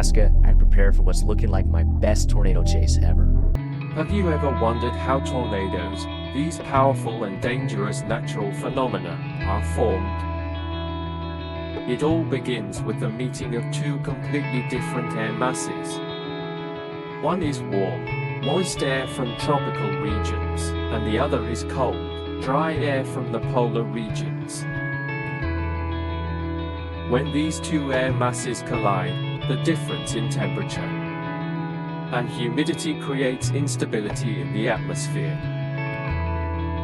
Alaska, I prepare for what's looking like my best tornado chase ever. Have you ever wondered how tornadoes, these powerful and dangerous natural phenomena, are formed? It all begins with the meeting of two completely different air masses. One is warm, moist air from tropical regions, and the other is cold, dry air from the polar regions. When these two air masses collide, the difference in temperature and humidity creates instability in the atmosphere.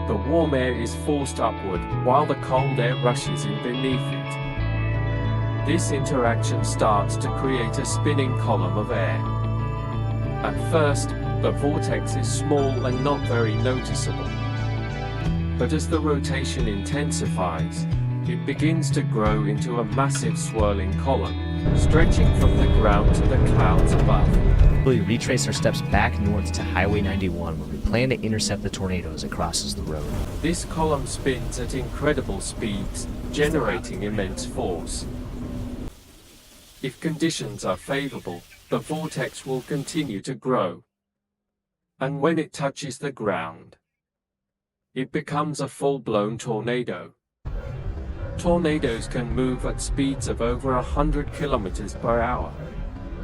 The warm air is forced upward, while the cold air rushes in beneath it. This interaction starts to create a spinning column of air. At first, the vortex is small and not very noticeable. But as the rotation intensifies, it begins to grow into a massive swirling column, stretching from the ground to the clouds above. We retrace our steps back north to Highway 91 where we plan to intercept the tornado as it crosses the road. This column spins at incredible speeds, generating immense force. If conditions are favorable, the vortex will continue to grow. And when it touches the ground, it becomes a full-blown tornado. Tornadoes can move at speeds of over 100 kilometers per hour,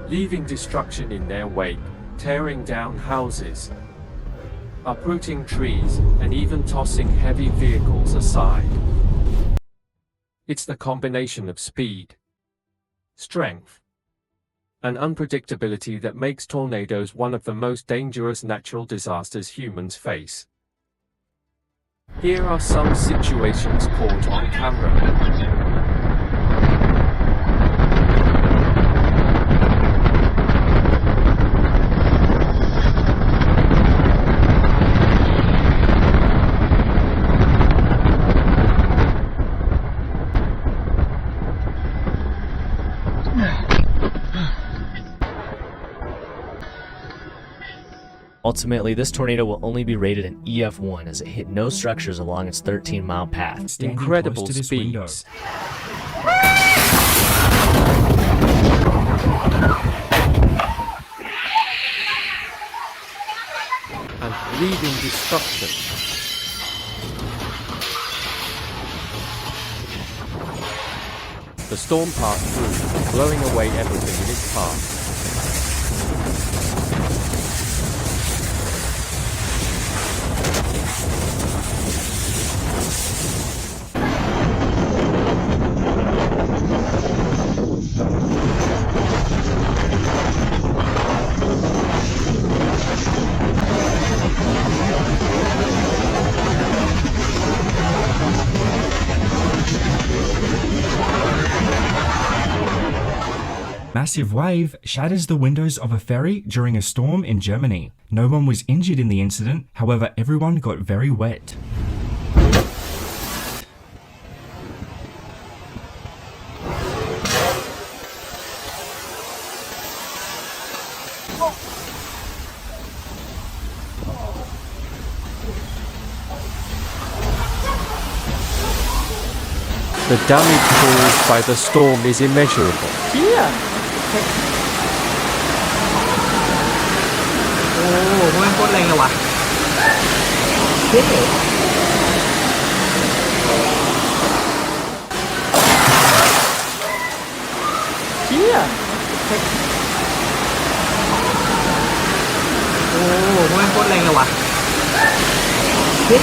leaving destruction in their wake, tearing down houses, uprooting trees, and even tossing heavy vehicles aside. It's the combination of speed, strength, and unpredictability that makes tornadoes one of the most dangerous natural disasters humans face. Here are some situations caught on camera. Ultimately, this tornado will only be rated an EF1 as it hit no structures along its 13-mile path. Incredible speeds. And leaving destruction. The storm passed through, blowing away everything in its path. Massive wave shatters the windows of a ferry during a storm in Germany. No one was injured in the incident, however everyone got very wet. The damage caused by the storm is immeasurable. Yeah. โอ้โหมันโคตรแรงเลยว่ะเฮ้ยเชี่ยโอ้โหมันโคตรแรงเลยว่ะเฮ้ย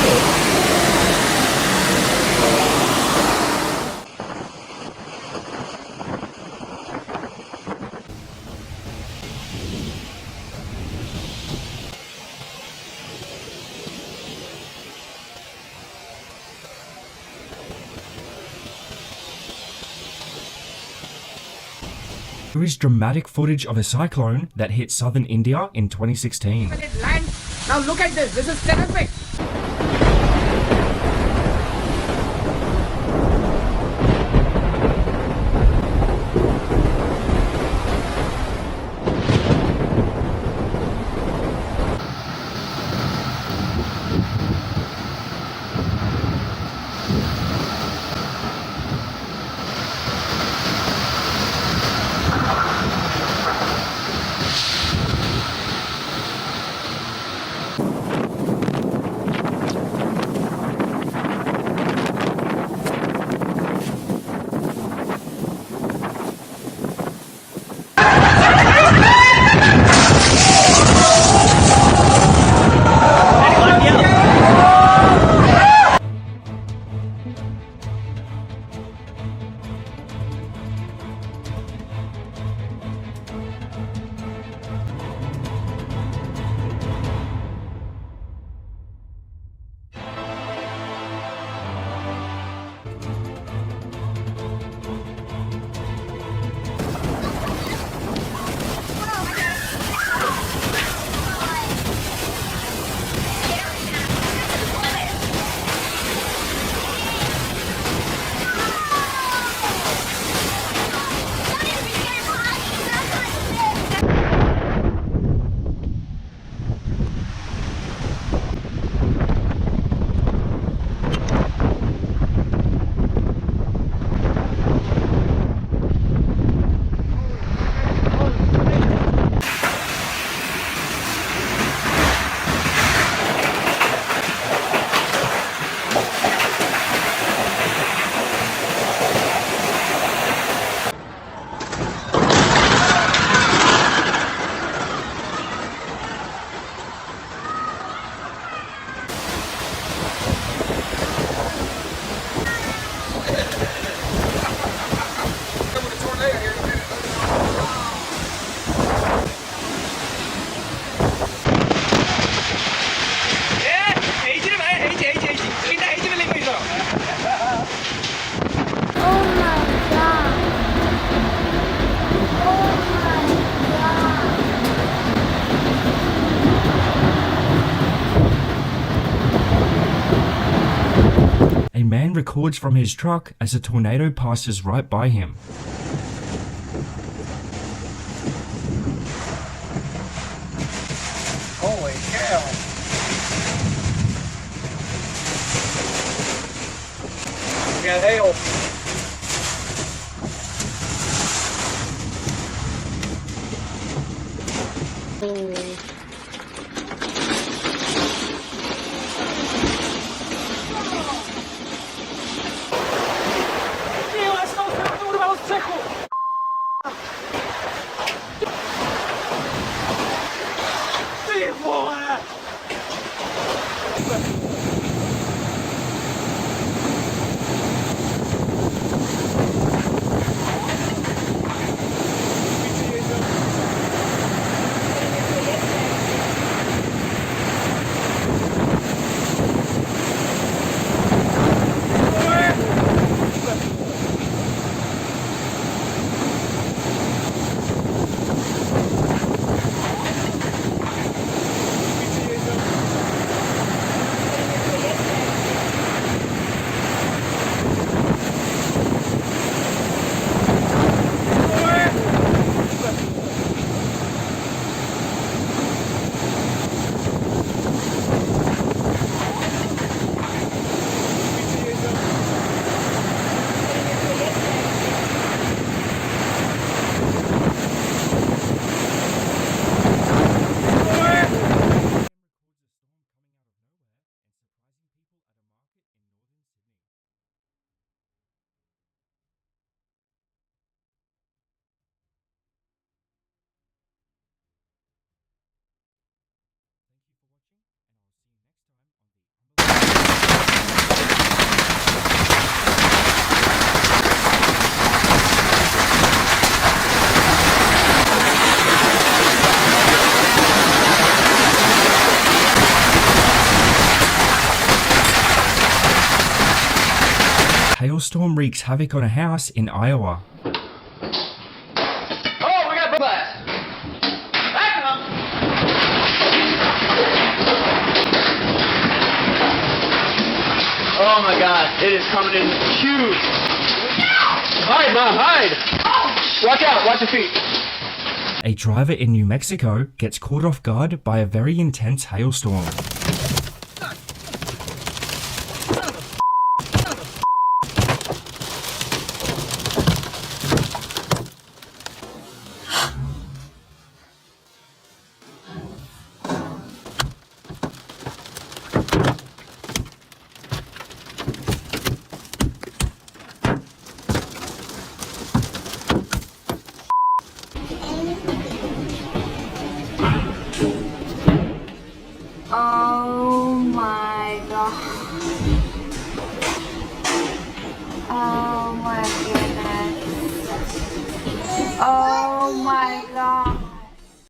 There is dramatic footage of a cyclone that hit southern India in 2016. Land. Now look at this. This is terrific. records from his truck as a tornado passes right by him. Holy cow. We got hail. Hailstorm wreaks havoc on a house in Iowa. Oh, we got blast. Back up. Oh my god, it is coming in huge. Hide, Mom, hide! Watch out, watch your feet. A driver in New Mexico gets caught off guard by a very intense hailstorm.